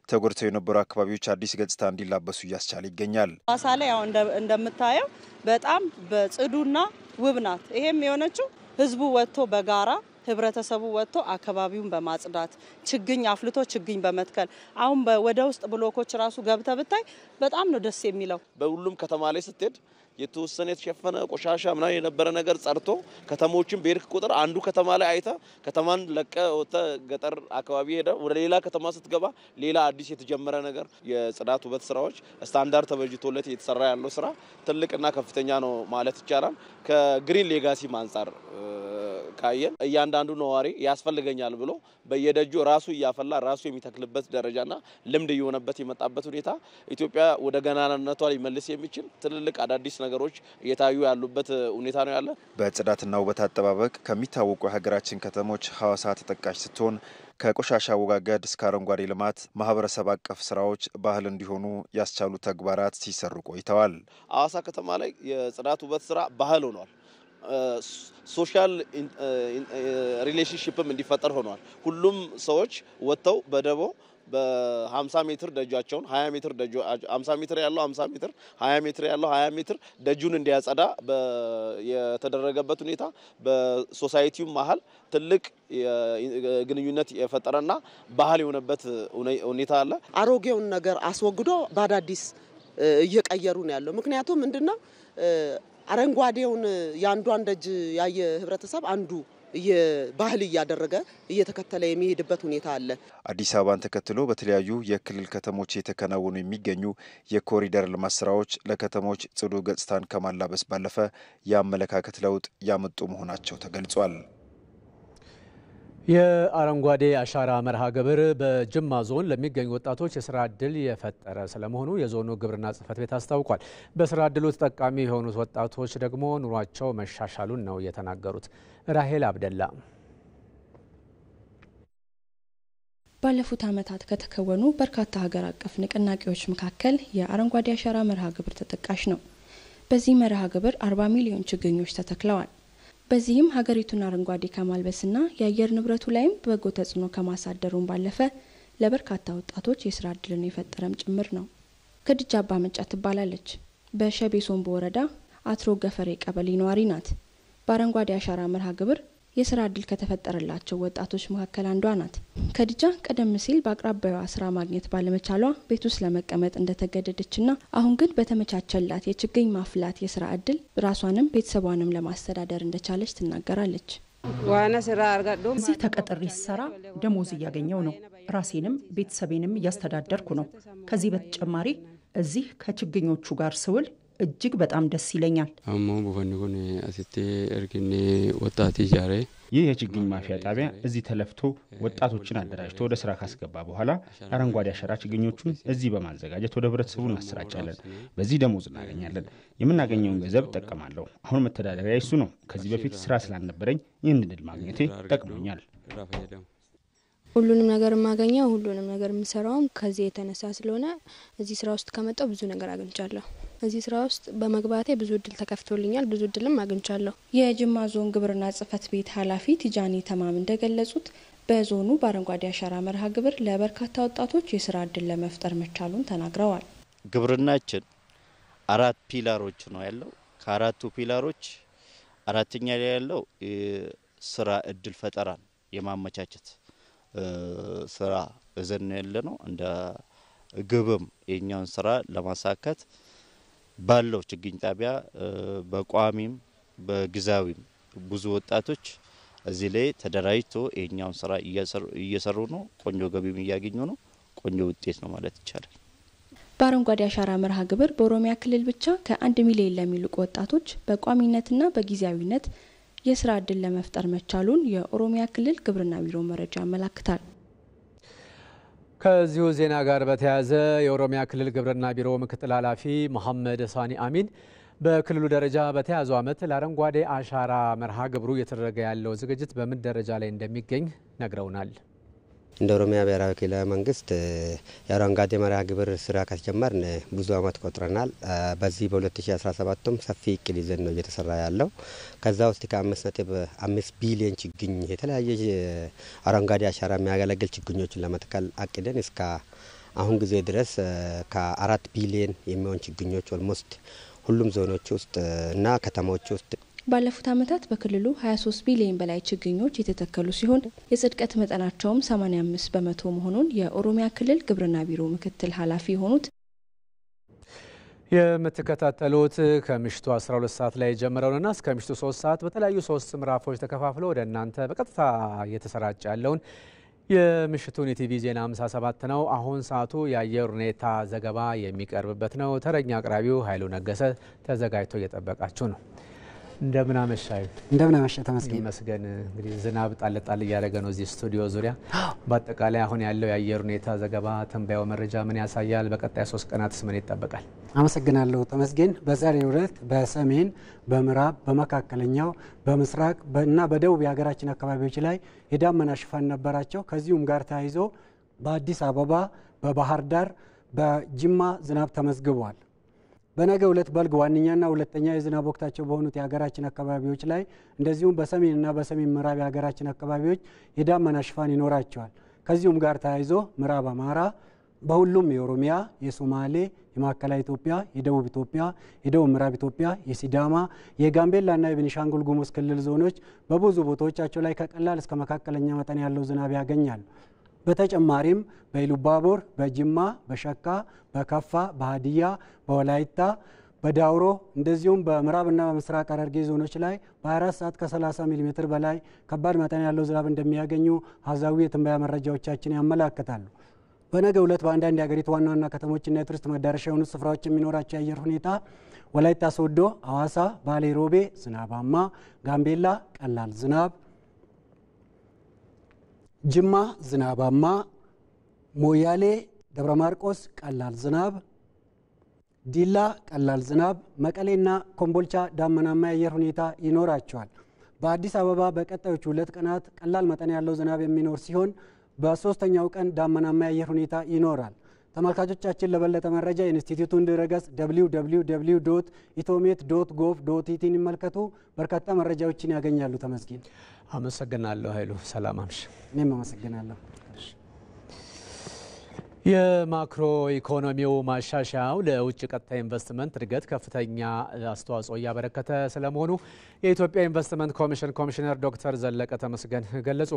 ተጎድተው የነበሩ አካባቢዎች አዲስ ገጽታ እንዲላበሱ እያስቻለ ይገኛል። ሐዋሳ ላይ ያው እንደምታየው በጣም በጽዱና ውብ ናት። ይሄም የሆነችው ህዝቡ ወጥቶ በጋራ ህብረተሰቡ ወጥቶ አካባቢውን በማጽዳት ችግኝ አፍልቶ ችግኝ በመትከል አሁን ወደ ውስጥ ብሎኮች ራሱ ገብተ ብታይ በጣም ነው ደስ የሚለው። በሁሉም ከተማ ላይ ስትሄድ የተወሰነ የተሸፈነ ቆሻሻ ምናምን የነበረ ነገር ጸርቶ ከተሞችን በርክ ቁጥር አንዱ ከተማ ላይ አይታ ከተማን ለቀ ወተ ገጠር አካባቢ ሄደ ወደ ሌላ ከተማ ስትገባ ሌላ አዲስ የተጀመረ ነገር የጽዳት ውበት ስራዎች ስታንዳርድ ተበጅቶለት እየተሰራ ያለው ስራ ትልቅና ከፍተኛ ነው ማለት ይቻላል። ከግሪን ሌጋሲ አንፃር ካየን እያንዳንዱ ነዋሪ ያስፈልገኛል ብሎ በየደጁ ራሱ ያፈላ ራሱ የሚተክልበት ደረጃና ልምድ እየሆነበት የመጣበት ሁኔታ ኢትዮጵያ ወደ ገናናነቷ ሊመልስ የሚችል ትልልቅ አዳዲስ ነገሮች እየታዩ ያሉበት ሁኔታ ነው ያለ። በጽዳትና ውበት አጠባበቅ ከሚታወቁ የሀገራችን ከተሞች ሐዋሳ ተጠቃሽ ስትሆን ከቆሻሻ አወጋገድ እስከ አረንጓዴ ልማት ማህበረሰብ አቀፍ ስራዎች ባህል እንዲሆኑ ያስቻሉ ተግባራት ሲሰሩ ቆይተዋል። ሐዋሳ ከተማ ላይ የጽዳት ውበት ስራ ባህል ሆኗል። ሶሻል ሪሌሽንሺፕም እንዲፈጠር ሆኗል። ሁሉም ሰዎች ወጥተው በደቦ በ50 ሜትር ደጃቸውን 20 ሜትር ደጁ 50 ሜትር ያለው 50 ሜትር 20 ሜትር ያለው 20 ሜትር ደጁን እንዲያጸዳ የተደረገበት ሁኔታ በሶሳይቲው መሀል ትልቅ ግንኙነት የፈጠረና ባህል የሆነበት ሁኔታ አለ። አሮጌውን ነገር አስወግዶ በአዳዲስ እየቀየሩ ነው ያለው። ምክንያቱም ምንድነው አረንጓዴውን ያንዷን ደጅ ያየ ህብረተሰብ አንዱ ባህል እያደረገ እየተከተለ የሚሄድበት ሁኔታ አለ። አዲስ አበባን ተከትሎ በተለያዩ የክልል ከተሞች የተከናወኑ የሚገኙ የኮሪደር ልማት ስራዎች ለከተሞች ጽዱ ገጽታን ከማላበስ ባለፈ የአመለካከት ለውጥ ያመጡ መሆናቸው ተገልጿል። የአረንጓዴ አሻራ መርሃ ግብር በጅማ ዞን ለሚገኙ ወጣቶች የስራ ዕድል የፈጠረ ስለመሆኑ የዞኑ ግብርና ጽሕፈት ቤት አስታውቋል። በስራ ዕድሉ ተጠቃሚ የሆኑት ወጣቶች ደግሞ ኑሯቸው መሻሻሉን ነው የተናገሩት። ራሄል አብደላ ባለፉት ዓመታት ከተከወኑ በርካታ ሀገር አቀፍ ንቅናቄዎች መካከል የአረንጓዴ አሻራ መርሃ ግብር ተጠቃሽ ነው። በዚህ መርሃ ግብር 40 ሚሊዮን ችግኞች ተተክለዋል። በዚህም ሀገሪቱን አረንጓዴ ከማልበስና የአየር ንብረቱ ላይም በጎ ተጽዕኖ ከማሳደሩን ባለፈ ለበርካታ ወጣቶች የስራ ዕድልን የፈጠረም ጭምር ነው። ከድጃ አባ መጫ ትባላለች። በሸቤ ሶምቦ ወረዳ አትሮ ገፈሬ ቀበሌ ነዋሪ ናት። በአረንጓዴ አሻራ መርሃ ግብር የስራ ዕድል ከተፈጠረላቸው ወጣቶች መካከል አንዷ ናት። ከድጃ ቀደም ሲል በአቅራቢያዋ ስራ ማግኘት ባለመቻሏ ቤት ውስጥ ለመቀመጥ እንደተገደደችና አሁን ግን በተመቻቸላት የችግኝ ማፍላት የስራ ዕድል ራሷንም ቤተሰቧንም ለማስተዳደር እንደቻለች ትናገራለች። እዚህ ተቀጥሬ ስሰራ ደሞዝ እያገኘው ነው። ራሴንም ቤተሰቤንም እያስተዳደርኩ ነው። ከዚህ በተጨማሪ እዚህ ከችግኞቹ ጋር ስውል እጅግ በጣም ደስ ይለኛል። ይህ የችግኝ ማፍያ ጣቢያ እዚህ ተለፍቶ ወጣቶችን አደራጅቶ ወደ ስራ ካስገባ በኋላ አረንጓዴ አሻራ ችግኞቹን እዚህ በማዘጋጀት ወደ ህብረተሰቡ እናሰራጫለን። በዚህ ደሞዝ እናገኛለን። የምናገኘውን ገንዘብ እጠቀማለሁ። አሁን መተዳደሪያ እሱ ነው። ከዚህ በፊት ስራ ስላልነበረኝ ይህን እድል ማግኘቴ ጠቅሞኛል። ሁሉንም ነገር ማገኘው ሁሉንም ነገር የምሰራው ከዚህ የተነሳ ስለሆነ እዚህ ስራ ውስጥ ከመጣው ብዙ ነገር አግኝቻለሁ። እዚህ ስራ ውስጥ በመግባቴ ብዙ እድል ተከፍቶልኛል። ብዙ እድልም አግኝቻለሁ። የጅማ ዞን ግብርና ጽሕፈት ቤት ኃላፊ ቲጃኒ ተማም እንደገለጹት በዞኑ በአረንጓዴ አሻራ መርሃ ግብር ለበርካታ ወጣቶች የስራ እድል ለመፍጠር መቻሉን ተናግረዋል። ግብርናችን 4 ፒላሮች ነው ያለው። ከአራቱ ፒላሮች አራተኛ ላይ ያለው ስራ እድል ፈጠራ የማመቻቸት ስራ እዘን ያለ ነው። እንደ ግብም የኛውን ስራ ለማሳካት ባለው ችግኝ ጣቢያ በቋሚም በግዛዊም ብዙ ወጣቶች እዚህ ላይ ተደራጅቶ የኛውን ስራ እየሰሩ ነው። ቆንጆ ገቢም እያገኙ ነው። ቆንጆ ውጤት ነው ማለት ይቻላል። በአረንጓዴ አሻራ መርሃ ግብር በኦሮሚያ ክልል ብቻ ከ1 ሚሊዮን ለሚልቁ ወጣቶች በቋሚነትና በጊዜያዊነት የስራ ዕድል ለመፍጠር መቻሉን የኦሮሚያ ክልል ግብርና ቢሮ መረጃ ያመለክታል። ከዚሁ ዜና ጋር በተያያዘ የኦሮሚያ ክልል ግብርና ቢሮ ምክትል ኃላፊ መሐመድ ሳኒ አሚን በክልሉ ደረጃ በተያዘው ዓመት ለአረንጓዴ አሻራ መርሃ ግብሩ እየተደረገ ያለው ዝግጅት በምን ደረጃ ላይ እንደሚገኝ ነግረውናል። እንደ ኦሮሚያ ብሔራዊ ክልላዊ መንግስት የአረንጓዴ መርሃ ግብር ስራ ከተጀመርን ብዙ አመት ቆጥረናል። በዚህ በ2017ም ሰፊ እቅድ ይዘን ነው እየተሰራ ያለው። ከዛ ውስጥ ከ5.5 ቢሊዮን ችግኝ የተለያየ አረንጓዴ አሻራ የሚያገለግል ችግኞችን ለመትከል አቅደን እስከ አሁን ጊዜ ድረስ ከ4 ቢሊዮን የሚሆን ችግኞች ኦልሞስት ሁሉም ዞኖች ውስጥ እና ከተሞች ውስጥ ባለፉት ዓመታት በክልሉ 23 ቢሊዮን በላይ ችግኞች የተተከሉ ሲሆን የጽድቀት መጠናቸውም 85 በመቶ መሆኑን የኦሮሚያ ክልል ግብርና ቢሮ ምክትል ኃላፊ የሆኑት የምትከታተሉት ከምሽቱ 12 ሰዓት ላይ ጀምረውና እስከ ምሽቱ 3 ሰዓት በተለያዩ 3 ምዕራፎች ተከፋፍለው ወደ እናንተ በቀጥታ እየተሰራጨ ያለውን የምሽቱን የቲቪ ዜና 57 ነው። አሁን ሰዓቱ የአየር ሁኔታ ዘገባ የሚቀርብበት ነው። ተረኛ አቅራቢው ኃይሉ ነገሰ ተዘጋጅቶ እየጠበቃችሁ ነው። እንደምን አመሻዩ? እንደምን አመሻ ተመስገን። ይመስገን። እንግዲህ ዝናብ ጣል ጣል እያደረገ ነው እዚህ ስቱዲዮ ዙሪያ። በአጠቃላይ አሁን ያለው የአየር ሁኔታ ዘገባ ትንበያው መረጃ ምን ያሳያል? በቀጣይ 3 ቀናትስ ምን ይጠበቃል? አመሰግናለሁ ተመስገን። በዛሬው ዕለት በሰሜን፣ በምዕራብ፣ በመካከለኛው፣ በምስራቅ እና በደቡብ የሀገራችን አካባቢዎች ላይ የዳመና ሽፋን ነበራቸው። ከዚሁም ጋር ተያይዞ በአዲስ አበባ፣ በባህር ዳር፣ በጅማ ዝናብ ተመዝግቧል። በነገ ዕለት በልግ ዋነኛና ሁለተኛ የዝናብ ወቅታቸው በሆኑት የሀገራችን አካባቢዎች ላይ እንደዚሁም በሰሜንና በሰሜን ምዕራብ የሀገራችን አካባቢዎች የዳመና ሽፋን ይኖራቸዋል። ከዚሁም ጋር ተያይዞ ምዕራብ አማራ፣ በሁሉም የኦሮሚያ፣ የሶማሌ፣ የማዕከላዊ ኢትዮጵያ፣ የደቡብ ኢትዮጵያ፣ የደቡብ ምዕራብ ኢትዮጵያ፣ የሲዳማ፣ የጋምቤላና የቤኒሻንጉል ጉሙዝ ክልል ዞኖች በብዙ ቦታዎቻቸው ላይ ከቀላል እስከ መካከለኛ መጠን ያለው ዝናብ ያገኛሉ። በተጨማሪም በኢሉባቦር፣ በጅማ፣ በሸካ፣ በከፋ፣ በሀዲያ፣ በወላይታ፣ በዳውሮ እንደዚሁም በምዕራብና በምስራቅ ሐረርጌ ዞኖች ላይ በ24 ሰዓት ከ30 ሚሊ ሜትር በላይ ከባድ መጠን ያለው ዝናብ እንደሚያገኙ ሀዛዊ የትንበያ መረጃዎቻችን ያመላክታሉ። በነገ ዕለት በአንዳንድ የሀገሪቱ ዋና ዋና ከተሞችና የቱሪስት መዳረሻ የሆኑት ስፍራዎች የሚኖራቸው የአየር ሁኔታ ወላይታ ሶዶ፣ ሐዋሳ፣ ባሌ ሮቤ ዝናባማ፣ ጋምቤላ ቀላል ዝናብ፣ ጅማ ዝናባማ፣ ሞያሌ፣ ደብረ ማርቆስ ቀላል ዝናብ፣ ዲላ ቀላል ዝናብ፣ መቀሌና ኮምቦልቻ ዳመናማ የአየር ሁኔታ ይኖራቸዋል። በአዲስ አበባ በቀጣዮቹ 2 ቀናት ቀላል መጠን ያለው ዝናብ የሚኖር ሲሆን በሶስተኛው ቀን ዳመናማ የአየር ሁኔታ ይኖራል። ተመልካቾቻችን ለበለጠ መረጃ የኢንስቲትዩቱን ድረገጽ www.itomet.gov.ኢቲን ይመልከቱ። በርካታ መረጃዎችን ያገኛሉ። ተመስገን። አመሰግናለሁ ኃይሉ። ሰላም አምሽ። እኔም አመሰግናለሁ። የማክሮ ኢኮኖሚው ማሻሻያው ለውጭ ቀጥታ ኢንቨስትመንት እድገት ከፍተኛ አስተዋጽኦ እያበረከተ ስለመሆኑ የኢትዮጵያ ኢንቨስትመንት ኮሚሽን ኮሚሽነር ዶክተር ዘለቀ ተመስገን ገለጹ።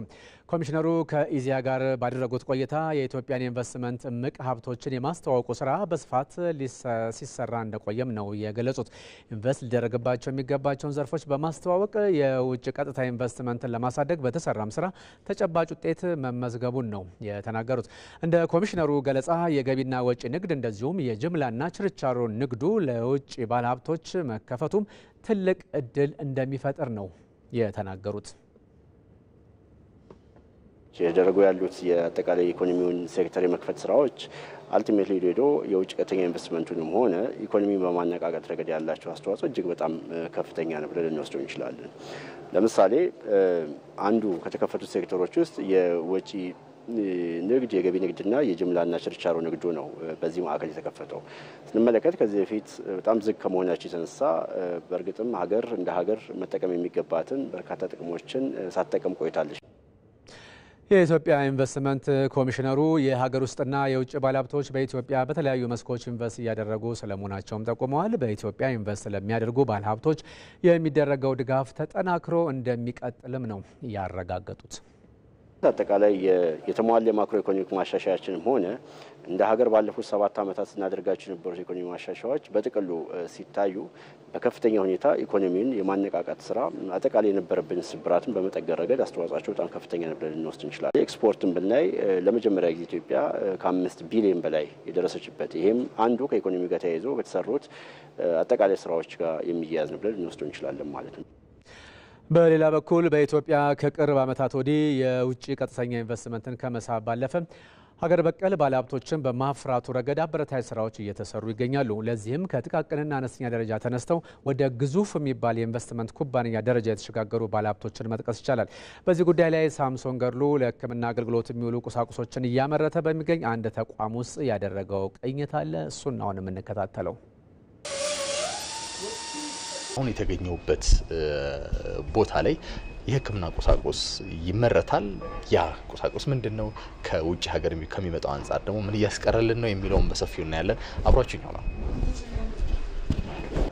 ኮሚሽነሩ ከኢዚያ ጋር ባደረጉት ቆይታ የኢትዮጵያን ኢንቨስትመንት እምቅ ሀብቶችን የማስተዋወቁ ስራ በስፋት ሲሰራ እንደቆየም ነው የገለጹት። ኢንቨስት ሊደረግባቸው የሚገባቸውን ዘርፎች በማስተዋወቅ የውጭ ቀጥታ ኢንቨስትመንትን ለማሳደግ በተሰራም ስራ ተጨባጭ ውጤት መመዝገቡን ነው የተናገሩት። እንደ ኮሚሽነሩ ገለጻ የገቢና ወጪ ንግድ እንደዚሁም የጅምላና ችርቻሮ ንግዱ ለውጭ ባለሀብቶች መከፈቱም ትልቅ እድል እንደሚፈጥር ነው የተናገሩት። እየተደረጉ ያሉት የአጠቃላይ ኢኮኖሚውን ሴክተር የመክፈት ስራዎች አልቲሜትሊ ሄዶ የውጭ ቀጥተኛ ኢንቨስትመንቱንም ሆነ ኢኮኖሚን በማነቃቀጥ ረገድ ያላቸው አስተዋጽኦ እጅግ በጣም ከፍተኛ ነው ብለን ልንወስደው እንችላለን። ለምሳሌ አንዱ ከተከፈቱት ሴክተሮች ውስጥ የወጪ ንግድ፣ የገቢ ንግድና የጅምላና ችርቻሮ ንግዱ ነው በዚህ ማዕከል የተከፈተው። ስንመለከት ከዚህ በፊት በጣም ዝግ ከመሆናቸው የተነሳ በእርግጥም ሀገር እንደ ሀገር መጠቀም የሚገባትን በርካታ ጥቅሞችን ሳትጠቀም ቆይታለች። የኢትዮጵያ ኢንቨስትመንት ኮሚሽነሩ የሀገር ውስጥና የውጭ ባለሀብቶች በኢትዮጵያ በተለያዩ መስኮች ኢንቨስት እያደረጉ ስለመሆናቸውም ጠቁመዋል። በኢትዮጵያ ኢንቨስት ለሚያደርጉ ባለሀብቶች የሚደረገው ድጋፍ ተጠናክሮ እንደሚቀጥልም ነው ያረጋገጡት። አጠቃላይ የተሟላ የማክሮ ኢኮኖሚክ ማሻሻያችንም ሆነ እንደ ሀገር ባለፉት 7 ዓመታት ስናደርጋቸው የነበሩት ኢኮኖሚ ማሻሻያዎች በጥቅሉ ሲታዩ በከፍተኛ ሁኔታ ኢኮኖሚን የማነቃቃት ስራ አጠቃላይ የነበረብን ስብራትን በመጠገን ረገድ አስተዋጽኦቸው በጣም ከፍተኛ ነው ብለን ልንወስድ እንችላለን። ኤክስፖርትን ብናይ ለመጀመሪያ ጊዜ ኢትዮጵያ ከ5 ቢሊዮን በላይ የደረሰችበት ይሄም አንዱ ከኢኮኖሚ ጋር ተያይዞ በተሰሩት አጠቃላይ ስራዎች ጋር የሚያያዝ ነው ብለን ልንወስድ እንችላለን ማለት ነው። በሌላ በኩል በኢትዮጵያ ከቅርብ ዓመታት ወዲህ የውጭ ቀጥተኛ ኢንቨስትመንትን ከመሳብ ባለፈ ሀገር በቀል ባለሀብቶችን በማፍራቱ ረገድ አበረታች ስራዎች እየተሰሩ ይገኛሉ። ለዚህም ከጥቃቅንና አነስተኛ ደረጃ ተነስተው ወደ ግዙፍ የሚባል የኢንቨስትመንት ኩባንያ ደረጃ የተሸጋገሩ ባለሀብቶችን መጥቀስ ይቻላል። በዚህ ጉዳይ ላይ ሳምሶን ገድሉ ለሕክምና አገልግሎት የሚውሉ ቁሳቁሶችን እያመረተ በሚገኝ አንድ ተቋም ውስጥ ያደረገው ቅኝት አለ። እሱን አሁን የምንከታተለው አሁን የተገኘውበት ቦታ ላይ የሕክምና ቁሳቁስ ይመረታል። ያ ቁሳቁስ ምንድነው? ከውጭ ሀገር ከሚመጣው አንጻር ደግሞ ምን እያስቀረልን ነው የሚለውን በሰፊው እናያለን። አብራችሁኝ ሆነው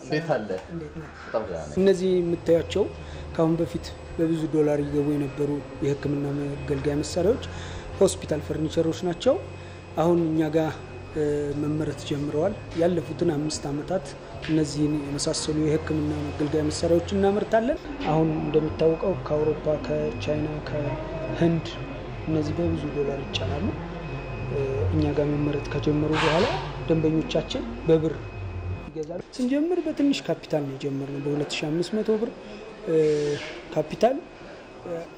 እንዴት አለ? እነዚህ የምታያቸው ከአሁን በፊት በብዙ ዶላር ይገቡ የነበሩ የሕክምና መገልገያ መሳሪያዎች ሆስፒታል ፈርኒቸሮች ናቸው። አሁን እኛ ጋር መመረት ጀምረዋል። ያለፉትን 5 ዓመታት እነዚህን የመሳሰሉ የሕክምና መገልገያ መሳሪያዎች እናመርታለን። አሁን እንደሚታወቀው ከአውሮፓ፣ ከቻይና፣ ከህንድ እነዚህ በብዙ ዶላር ይጫናሉ። እኛ ጋር መመረት ከጀመሩ በኋላ ደንበኞቻችን በብር ይገዛሉ። ስንጀምር በትንሽ ካፒታል ነው የጀመርነው። በ2500 ብር ካፒታል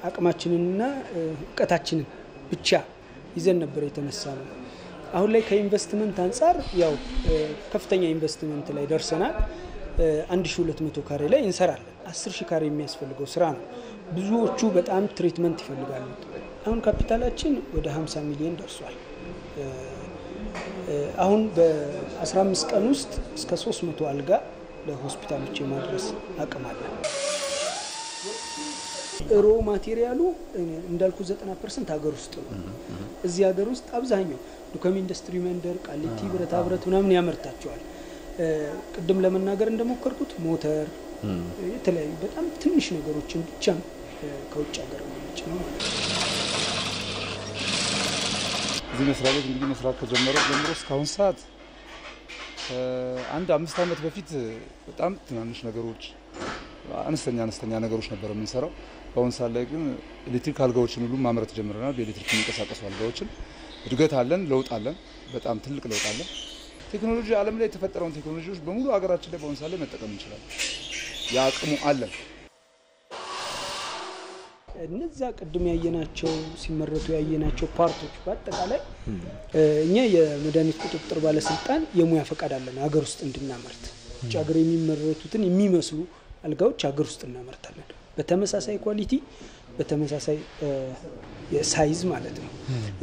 አቅማችንንና እውቀታችንን ብቻ ይዘን ነበር የተነሳ ነው። አሁን ላይ ከኢንቨስትመንት አንጻር ያው ከፍተኛ ኢንቨስትመንት ላይ ደርሰናል። 1200 ካሬ ላይ እንሰራለን። 10000 ካሬ የሚያስፈልገው ስራ ነው። ብዙዎቹ በጣም ትሪትመንት ይፈልጋሉ። አሁን ካፒታላችን ወደ 50 ሚሊዮን ደርሷል። አሁን በ15 ቀን ውስጥ እስከ 300 አልጋ ለሆስፒታሎች የማድረስ አቅም አለ። ሮ ማቴሪያሉ እንዳልኩ 90% ሀገር ውስጥ ነው። እዚህ ሀገር ውስጥ አብዛኛው ዱከም ኢንዱስትሪ መንደር፣ ቃሊቲ ብረታ ብረት ምናምን ያመርታቸዋል። ቅድም ለመናገር እንደሞከርኩት ሞተር፣ የተለያዩ በጣም ትንሽ ነገሮችን ብቻ ከውጭ ሀገር ነው ማለት ነው። እዚህ መስሪያ ቤት እንግዲህ መስራት ከጀመረ ጀምሮ እስካሁን ሰዓት አንድ 5 ዓመት በፊት በጣም ትናንሽ ነገሮች አነስተኛ ነገሮች ነበር የምንሰራው። በአሁን ሰዓት ላይ ግን ኤሌክትሪክ አልጋዎችን ሁሉ ማምረት ጀምረናል። በኤሌክትሪክ የሚንቀሳቀሱ አልጋዎችን እድገት አለን፣ ለውጥ አለን፣ በጣም ትልቅ ለውጥ አለን። ቴክኖሎጂ ዓለም ላይ የተፈጠረውን ቴክኖሎጂዎች በሙሉ ሀገራችን ላይ በአሁን ሰዓት ላይ መጠቀም እንችላለን። የአቅሙ አለን። እነዛ ቅድም ያየናቸው ሲመረቱ ያየናቸው ፓርቶች በአጠቃላይ እኛ የመድኃኒት ቁጥጥር ባለስልጣን የሙያ ፈቃድ አለን ሀገር ውስጥ እንድናመርት። ውጭ ሀገር የሚመረቱትን የሚመስሉ አልጋዎች ሀገር ውስጥ እናመርታለን። በተመሳሳይ ኳሊቲ፣ በተመሳሳይ የሳይዝ ማለት ነው።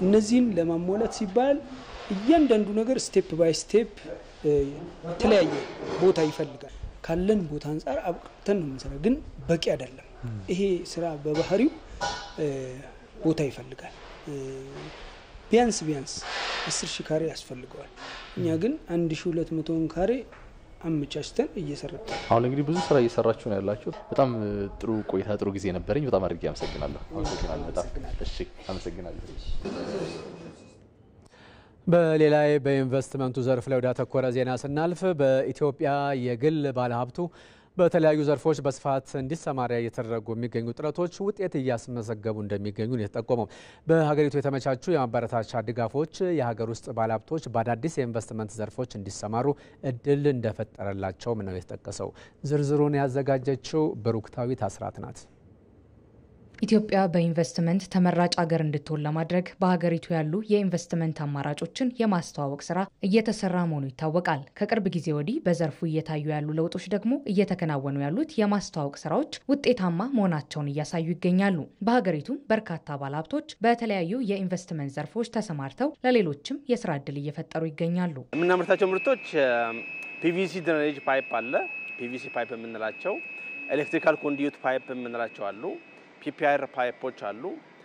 እነዚህን ለማሟላት ሲባል እያንዳንዱ ነገር ስቴፕ ባይ ስቴፕ የተለያየ ቦታ ይፈልጋል። ካለን ቦታ አንጻር አብቅተን ነው የምንሰራ፣ ግን በቂ አይደለም። ይሄ ስራ በባህሪው ቦታ ይፈልጋል። ቢያንስ 10000 ካሬ ያስፈልገዋል። እኛ ግን 1200 ካሬ አመቻችተን እየሰራን። አሁን እንግዲህ ብዙ ስራ እየሰራችሁ ነው ያላችሁት። በጣም ጥሩ ቆይታ፣ ጥሩ ጊዜ ነበረኝ። በጣም አድርጌ አመሰግናለሁ። በጣም እሺ፣ አመሰግናለሁ። በሌላ በኢንቨስትመንቱ ዘርፍ ላይ ወዳተኮረ ዜና ስናልፍ በኢትዮጵያ የግል ባለሀብቱ በተለያዩ ዘርፎች በስፋት እንዲሰማራ እየተደረጉ የሚገኙ ጥረቶች ውጤት እያስመዘገቡ እንደሚገኙ ነው የተጠቆመው። በሀገሪቱ የተመቻቹ የማበረታቻ ድጋፎች የሀገር ውስጥ ባለሀብቶች በአዳዲስ የኢንቨስትመንት ዘርፎች እንዲሰማሩ እድል እንደፈጠረላቸውም ነው የተጠቀሰው። ዝርዝሩን ያዘጋጀችው ብሩክታዊት አስራት ናት። ኢትዮጵያ በኢንቨስትመንት ተመራጭ ሀገር እንድትሆን ለማድረግ በሀገሪቱ ያሉ የኢንቨስትመንት አማራጮችን የማስተዋወቅ ስራ እየተሰራ መሆኑ ይታወቃል። ከቅርብ ጊዜ ወዲህ በዘርፉ እየታዩ ያሉ ለውጦች ደግሞ እየተከናወኑ ያሉት የማስተዋወቅ ስራዎች ውጤታማ መሆናቸውን እያሳዩ ይገኛሉ። በሀገሪቱ በርካታ ባለሀብቶች በተለያዩ የኢንቨስትመንት ዘርፎች ተሰማርተው ለሌሎችም የስራ እድል እየፈጠሩ ይገኛሉ። የምናመርታቸው ምርቶች ፒቪሲ ድሬኔጅ ፓይፕ አለ፣ ፒቪሲ ፓይፕ የምንላቸው፣ ኤሌክትሪካል ኮንዲዩት ፓይፕ የምንላቸው አሉ፣ ፒፒአር ፓይፖች አሉ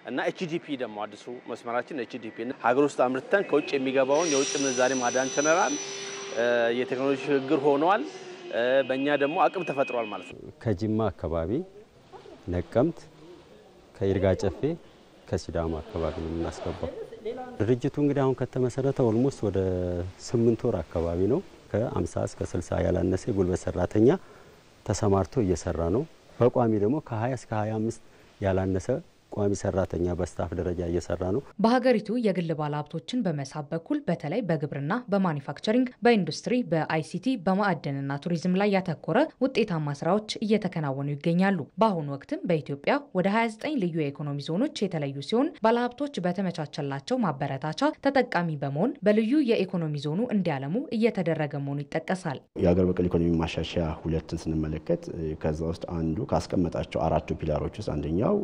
እና ኤችዲፒ ደግሞ አዲሱ መስመራችን ኤችዲፒ ሀገር ውስጥ አምርተን ከውጭ የሚገባውን የውጭ ምንዛሬ ማዳን ችለናል። የቴክኖሎጂ ሽግግር ሆኗል። በእኛ ደግሞ አቅም ተፈጥሯል ማለት ነው። ከጅማ አካባቢ፣ ነቀምት፣ ከይርጋ ጨፌ፣ ከሲዳማ አካባቢ ነው የምናስገባው። ድርጅቱ እንግዲህ አሁን ከተመሰረተ ኦልሞስት ወደ 8 ወር አካባቢ ነው። ከ50 እስከ 60 ያላነሰ ጉልበት ሰራተኛ ተሰማርቶ እየሰራ ነው። በቋሚ ደግሞ ከ20 እስከ 25 ያላነሰ ቋሚ ሰራተኛ በስታፍ ደረጃ እየሰራ ነው። በሀገሪቱ የግል ባለሀብቶችን በመሳብ በኩል በተለይ በግብርና፣ በማኒፋክቸሪንግ፣ በኢንዱስትሪ፣ በአይሲቲ፣ በማዕድንና ቱሪዝም ላይ ያተኮረ ውጤታማ ስራዎች እየተከናወኑ ይገኛሉ። በአሁኑ ወቅትም በኢትዮጵያ ወደ 29 ልዩ የኢኮኖሚ ዞኖች የተለዩ ሲሆን ባለሀብቶች በተመቻቸላቸው ማበረታቻ ተጠቃሚ በመሆን በልዩ የኢኮኖሚ ዞኑ እንዲያለሙ እየተደረገ መሆኑ ይጠቀሳል። የሀገር በቀል ኢኮኖሚ ማሻሻያ 2ን ስንመለከት ከዛ ውስጥ አንዱ ካስቀመጣቸው 4 ፒላሮች ውስጥ አንደኛው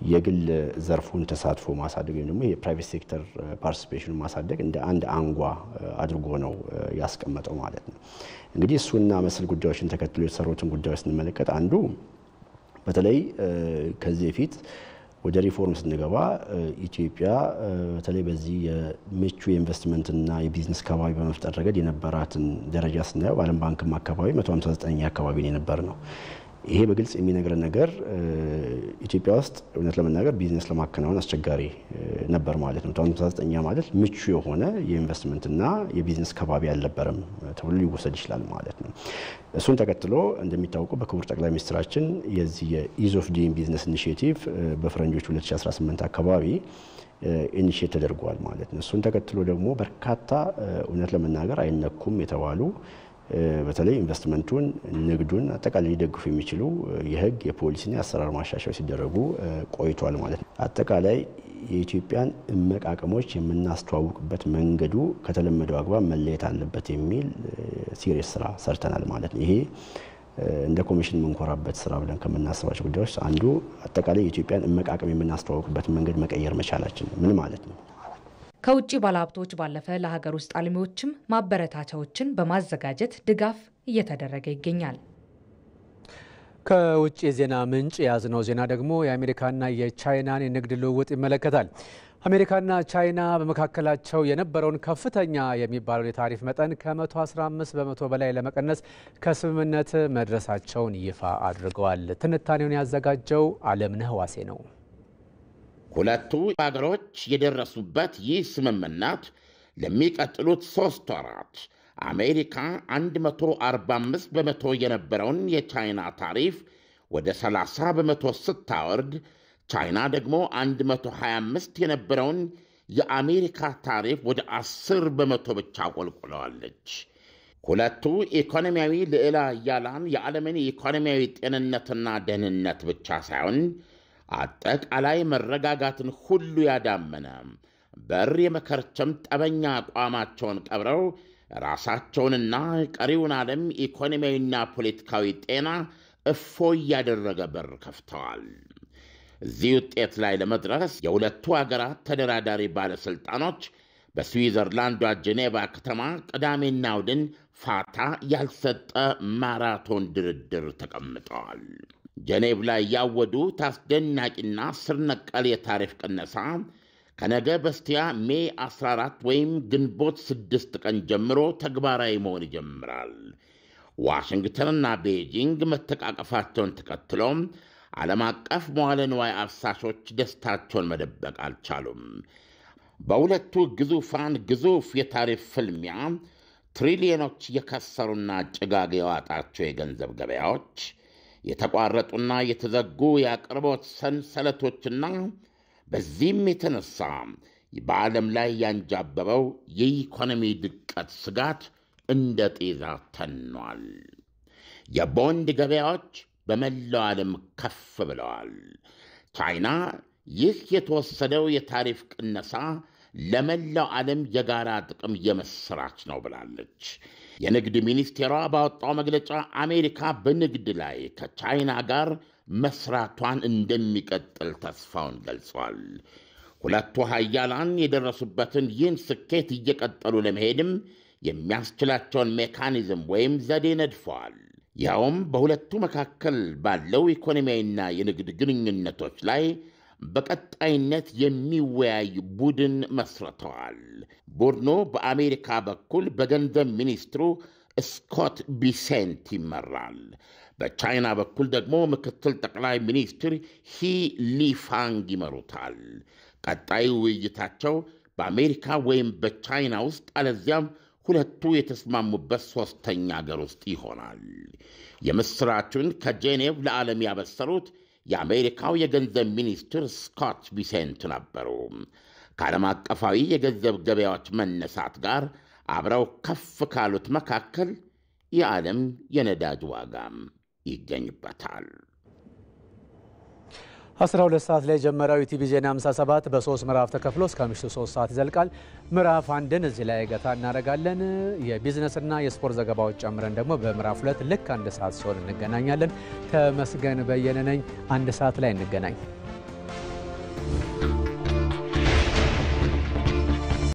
የግል ዘርፉን ተሳትፎ ማሳደግ ወይም ደግሞ የፕራይቬት ሴክተር ፓርቲሲፔሽን ማሳደግ እንደ አንድ አንጓ አድርጎ ነው ያስቀመጠው ማለት ነው። እንግዲህ እሱና መሰል ጉዳዮችን ተከትሎ የተሰሩትን ጉዳዮች ስንመለከት አንዱ በተለይ ከዚህ በፊት ወደ ሪፎርም ስንገባ ኢትዮጵያ በተለይ በዚህ የምቹ የኢንቨስትመንትና የቢዝነስ አካባቢ በመፍጠር ረገድ የነበራትን ደረጃ ስናየው በዓለም ባንክም አካባቢ 159ኛ አካባቢ የነበር ነው። ይሄ በግልጽ የሚነግረን ነገር ኢትዮጵያ ውስጥ እውነት ለመናገር ቢዝነስ ለማከናወን አስቸጋሪ ነበር ማለት ነው። 159ኛ ማለት ምቹ የሆነ የኢንቨስትመንትና የቢዝነስ ከባቢ አልነበረም ተብሎ ሊወሰድ ይችላል ማለት ነው። እሱን ተከትሎ እንደሚታወቀው በክቡር ጠቅላይ ሚኒስትራችን የዚህ የኢዝ ኦፍ ዱይንግ ቢዝነስ ኢኒሺዬቲቭ በፈረንጆች 2018 አካባቢ ኢኒሺዬት ተደርጓል ማለት ነው። እሱን ተከትሎ ደግሞ በርካታ እውነት ለመናገር አይነኩም የተባሉ በተለይ ኢንቨስትመንቱን ንግዱን አጠቃላይ ሊደግፉ የሚችሉ የህግ የፖሊሲና የአሰራር ማሻሻያዎች ሲደረጉ ቆይቷል ማለት ነው። አጠቃላይ የኢትዮጵያን እምቅ አቅሞች የምናስተዋውቅበት መንገዱ ከተለመደው አግባብ መለየት አለበት የሚል ሲሪየስ ስራ ሰርተናል ማለት ነው። ይሄ እንደ ኮሚሽን የምንኮራበት ስራ ብለን ከምናስባቸው ጉዳዮች አንዱ አጠቃላይ የኢትዮጵያን እምቅ አቅም የምናስተዋውቅበት መንገድ መቀየር መቻላችን ምን ማለት ነው። ከውጭ ባለሀብቶች ባለፈ ለሀገር ውስጥ አልሚዎችም ማበረታቻዎችን በማዘጋጀት ድጋፍ እየተደረገ ይገኛል። ከውጭ የዜና ምንጭ የያዝነው ዜና ደግሞ የአሜሪካና የቻይናን የንግድ ልውውጥ ይመለከታል። አሜሪካና ቻይና በመካከላቸው የነበረውን ከፍተኛ የሚባለው የታሪፍ መጠን ከ115 በመቶ በላይ ለመቀነስ ከስምምነት መድረሳቸውን ይፋ አድርገዋል። ትንታኔውን ያዘጋጀው አለምነህ ዋሴ ነው። ሁለቱ ሀገሮች የደረሱበት ይህ ስምምነት ለሚቀጥሉት 3 ወራት አሜሪካ 145 በመቶ የነበረውን የቻይና ታሪፍ ወደ 30 በመቶ ስታወርድ፣ ቻይና ደግሞ 125 የነበረውን የአሜሪካ ታሪፍ ወደ 10 በመቶ ብቻ ቆልቁለዋለች። ሁለቱ ኢኮኖሚያዊ ልዕለ ኃያላን የዓለምን ኢኮኖሚያዊ ጤንነትና ደህንነት ብቻ ሳይሆን አጠቃላይ መረጋጋትን ሁሉ ያዳመነ በር የመከርቸም ጠበኛ አቋማቸውን ቀብረው ራሳቸውንና ቀሪውን ዓለም ኢኮኖሚያዊና ፖለቲካዊ ጤና እፎይ ያደረገ በር ከፍተዋል። እዚህ ውጤት ላይ ለመድረስ የሁለቱ አገራት ተደራዳሪ ባለሥልጣኖች በስዊዘርላንዷ ጄኔቫ ከተማ ቅዳሜና እሁድን ፋታ ያልሰጠ ማራቶን ድርድር ተቀምጠዋል። ጄኔቭ ላይ ያወዱት አስደናቂና ስር ነቀል የታሪፍ ቅነሳ ከነገ በስቲያ ሜይ 14 ወይም ግንቦት 6 ቀን ጀምሮ ተግባራዊ መሆን ይጀምራል። ዋሽንግተንና ቤጂንግ መተቃቀፋቸውን ተከትሎም ዓለም አቀፍ መዋለ ንዋይ አፍሳሾች ደስታቸውን መደበቅ አልቻሉም። በሁለቱ ግዙፋን ግዙፍ የታሪፍ ፍልሚያ ትሪሊዮኖች የከሰሩና ጭጋግ የዋጣቸው የገንዘብ ገበያዎች፣ የተቋረጡና የተዘጉ የአቅርቦት ሰንሰለቶችና በዚህም የተነሳ በዓለም ላይ ያንጃበበው የኢኮኖሚ ድቀት ስጋት እንደ ጤዛ ተኗል። የቦንድ ገበያዎች በመላው ዓለም ከፍ ብለዋል። ቻይና ይህ የተወሰደው የታሪፍ ቅነሳ ለመላው ዓለም የጋራ ጥቅም የመስራች ነው ብላለች። የንግድ ሚኒስቴሯ ባወጣው መግለጫ አሜሪካ በንግድ ላይ ከቻይና ጋር መስራቷን እንደሚቀጥል ተስፋውን ገልጿል። ሁለቱ ሀያላን የደረሱበትን ይህን ስኬት እየቀጠሉ ለመሄድም የሚያስችላቸውን ሜካኒዝም ወይም ዘዴ ነድፈዋል። ያውም በሁለቱ መካከል ባለው ኢኮኖሚያዊና የንግድ ግንኙነቶች ላይ በቀጣይነት የሚወያይ ቡድን መስርተዋል። ቡድኑ በአሜሪካ በኩል በገንዘብ ሚኒስትሩ ስኮት ቢሴንት ይመራል። በቻይና በኩል ደግሞ ምክትል ጠቅላይ ሚኒስትር ሂ ሊፋንግ ይመሩታል። ቀጣዩ ውይይታቸው በአሜሪካ ወይም በቻይና ውስጥ አለዚያም ሁለቱ የተስማሙበት ሦስተኛ አገር ውስጥ ይሆናል። የምሥራቹን ከጄኔቭ ለዓለም ያበሰሩት የአሜሪካው የገንዘብ ሚኒስትር ስኮት ቢሴንት ነበሩ። ከዓለም አቀፋዊ የገንዘብ ገበያዎች መነሳት ጋር አብረው ከፍ ካሉት መካከል የዓለም የነዳጅ ዋጋም ይገኝበታል። 12 ሰዓት ላይ ጀመረው ኢቲቪ ዜና 57 በ3 ምዕራፍ ተከፍሎ እስከ ምሽቱ 3 ሰዓት ይዘልቃል። ምዕራፍ 1ን እዚህ ላይ ገታ እናደርጋለን። የቢዝነስና የስፖርት ዘገባዎች ጨምረን ደግሞ በምዕራፍ 2 ልክ 1 ሰዓት ሲሆን እንገናኛለን። ተመስገን በየነ ነኝ። 1 ሰዓት ላይ እንገናኝ።